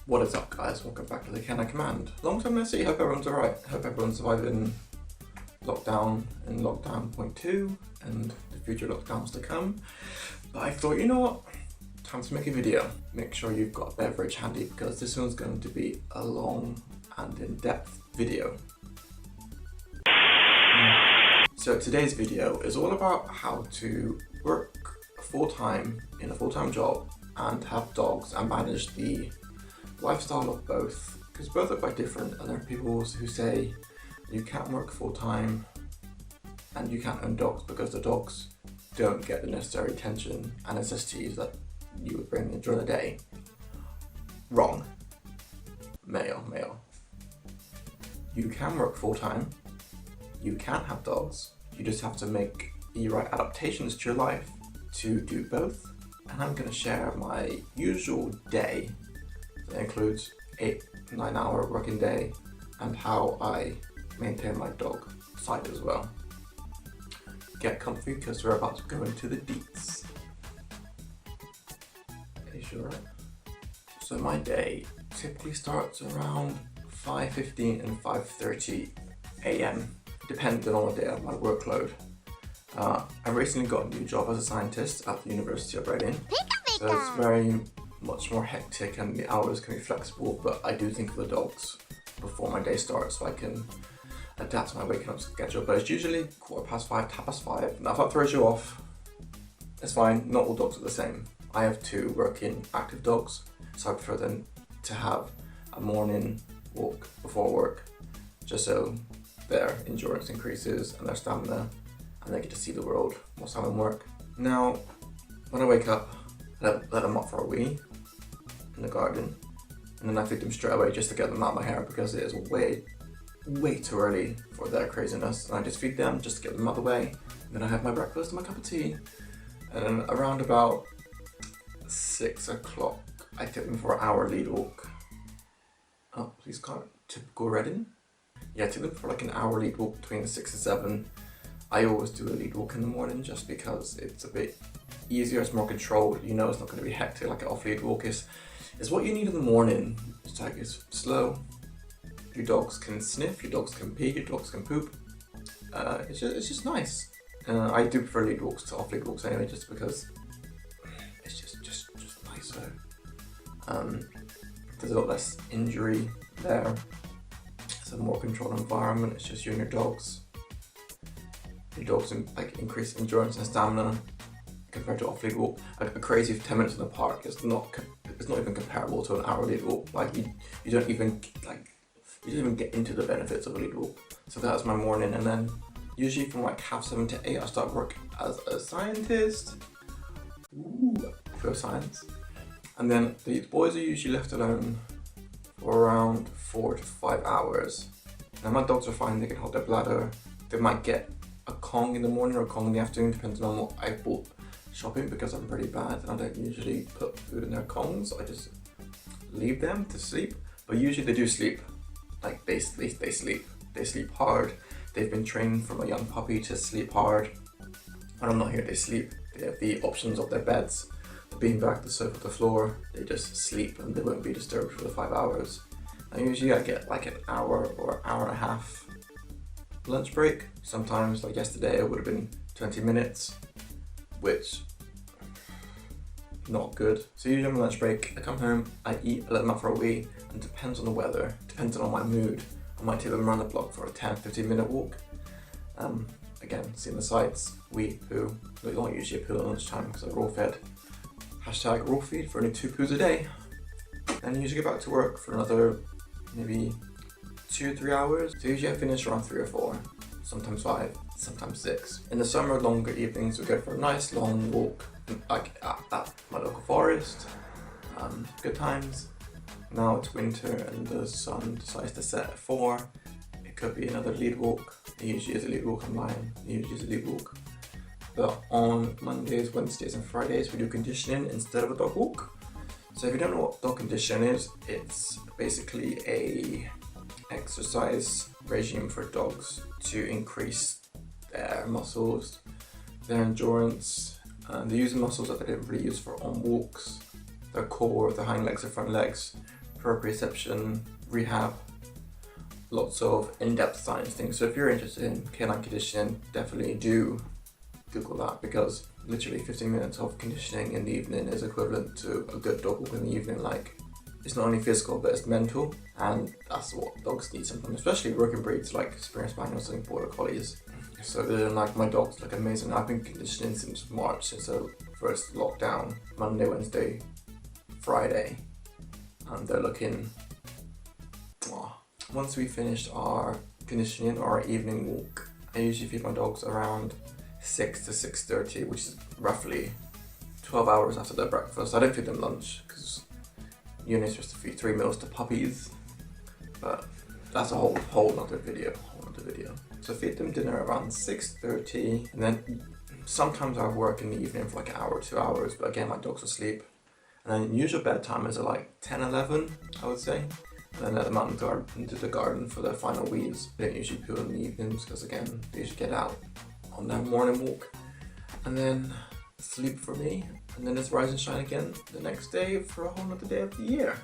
What is up, guys? Welcome back to the Canine Command. Long time no see, hope everyone's alright. Hope everyone's surviving lockdown and lockdown point 2 and the future lockdowns to come. But I thought, you know what? Time to make a video. Make sure you've got a beverage handy because this one's going to be a long and in-depth video. So today's video is all about how to work full-time in a full-time job and have dogs and manage the lifestyle of both, because both are quite different, and there are people who say you can't work full-time and you can't own dogs because the dogs don't get the necessary attention and necessities that you would bring in during the day. Wrong. Male. You can work full-time, you can have dogs, you just have to make the right adaptations to your life to do both. And I'm going to share my usual day. That includes 8-9 hour working day and how I maintain my dog side as well. Get comfy because we're about to go into the deets. Okay, sure. So my day typically starts around 5:15 and 5:30 a.m. depending on the day of my workload. I recently got a new job as a scientist at the University of Reading, so it's very much more hectic and the hours can be flexible, but I do think of the dogs before my day starts so I can adapt to my waking up schedule. But it's usually 5:15, 5:10. Now if that throws you off, it's fine, not all dogs are the same. I have 2 working active dogs, so I prefer them to have a morning walk before work, just so their endurance increases and their stamina, and they get to see the world whilst I'm in work. Now, when I wake up, let them up for a wee in the garden, and then I feed them straight away just to get them out of my hair because it is way too early for their craziness. And I just feed them just to get them out of the way, and then I have my breakfast and my cup of tea, and then around about 6 o'clock I take them for an hour lead walk. Oh, please can't. Typical Reading. Yeah, I take them for like an hour lead walk between 6 and 7. I always do a lead walk in the morning just because it's a bit easier, it's more controlled, you know it's not going to be hectic like an off lead walk is what you need in the morning. It's like it's slow, your dogs can sniff, your dogs can pee, your dogs can poop. It's just nice. I do prefer lead walks to off lead walks anyway, just because it's just nicer. There's a lot less injury there. It's a more controlled environment. It's just you and your dogs. Your dogs like increase endurance and stamina compared to off lead walk. A crazy 10 minutes in the park is not even comparable to an hour lead walk. Like you don't even get into the benefits of a lead walk. So that's my morning, and then usually from like 7:30 to 8 I start work as a scientist. Ooh, go science. And then the boys are usually left alone for around 4 to 5 hours. Now my dogs are fine, they can hold their bladder. They might get a Kong in the morning or a Kong in the afternoon, depending on what I bought shopping, because I'm pretty bad and I don't usually put food in their Kongs. I just leave them to sleep. But usually they do sleep. Like they sleep. They sleep hard. They've been trained from a young puppy to sleep hard. When I'm not here, they sleep. They have the options of their beds, the beanbag, the sofa, the floor. They just sleep and they won't be disturbed for the 5 hours. And usually I get like an hour or hour and a half lunch break. Sometimes, like yesterday, it would have been 20 minutes, which not good. So usually on my lunch break, I come home, I eat, I let them out for a wee, and depends on the weather, depending on my mood, I might take them around the block for a 10-15 minute walk. Again, seeing the sights, wee, poo. They don't usually poo at lunchtime because they're raw fed. Hashtag raw feed for only 2 poos a day. And I usually get back to work for another maybe 2 or 3 hours. So usually I finish around 3 or 4, sometimes 5, sometimes 6. In the summer, longer evenings, we go for a nice long walk, like at my local forest. Good times. Now it's winter and the sun decides to set at 4. It could be another lead walk. It usually is a lead walk. I'm lying. It usually is a lead walk. But on Mondays, Wednesdays and Fridays we do conditioning instead of a dog walk. So if you don't know what dog conditioning is, it's basically a exercise regime for dogs to increase their muscles, their endurance, and they use muscles that they didn't really use for on walks. Their core, their hind legs, their front legs, proprioception, rehab, lots of in-depth science things. So if you're interested in canine conditioning, definitely do Google that, because literally 15 minutes of conditioning in the evening is equivalent to a good dog walk in the evening. Like, it's not only physical, but it's mental, and that's what dogs need sometimes, especially working breeds like Springer Spaniels and Border Collies. So they're like, my dog's like amazing. I've been conditioning since March, since the first lockdown, Monday, Wednesday, Friday, and they're looking, once we finished our conditioning or our evening walk, I usually feed my dogs around 6 to 6:30, which is roughly 12 hours after their breakfast. I don't feed them lunch because you're only supposed to feed 3 meals to puppies, but that's a whole nother video. So feed them dinner around 6:30, and then sometimes I work in the evening for like an hour or 2 hours, but again, my dog's asleep. And then usual bedtime is at like 10, 11, I would say. And then let them out into the garden for their final wees. They don't usually poo in the evenings because, again, they usually get out on their morning walk. And then sleep for me. And then it's rise and shine again the next day for a whole other day of the year.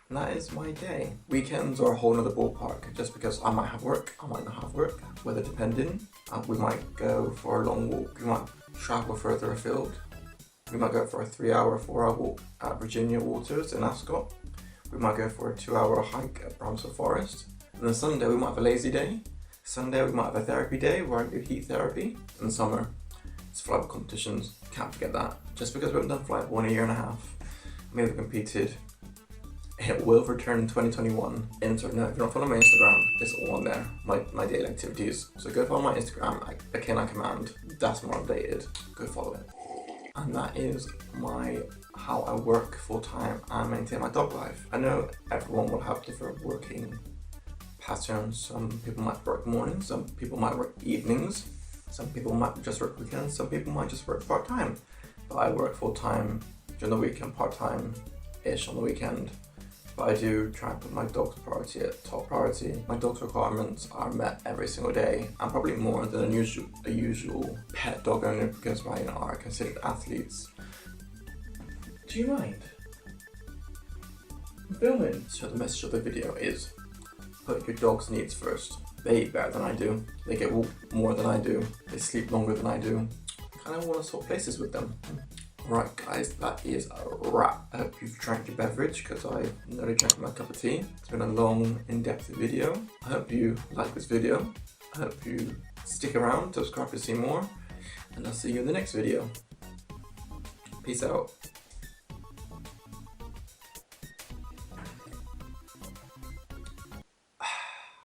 And that is my day. Weekends are a whole nother ballpark, just because I might have work, I might not have work, weather depending. We might go for a long walk, we might travel further afield. We might go for a 3-hour, 4-hour walk at Virginia Waters in Ascot. We might go for a 2-hour hike at Bramshill Forest. And then Sunday we might have a lazy day. Sunday we might have a therapy day where I do heat therapy. In the summer, it's flight competitions, can't forget that. Just because we haven't done flight 1 year and a half. Maybe we competed. It will return in 2021. No, if you're not following my Instagram, it's all on there, my daily activities. So go follow my Instagram, at Canine Command. That's more updated. Go follow it. And that is how I work full time and maintain my dog life. I know everyone will have different working patterns. Some people might work mornings, some people might work evenings, some people might just work weekends, some people might just work part time. But I work full time during the week and part time ish on the weekend. But I do try and put my dog's priority at top priority. My dog's requirements are met every single day, and probably more than a usual pet dog owner, because mine are considered athletes. Do you mind? I'm filming. So the message of the video is, put your dog's needs first. They eat better than I do. They get walked more than I do. They sleep longer than I do. I kind of want to swap places with them. Right guys, that is a wrap. I hope you've drank your beverage, because I nearly drank my cup of tea. It's been a long, in-depth video. I hope you like this video. I hope you stick around, subscribe to see more, and I'll see you in the next video. Peace out.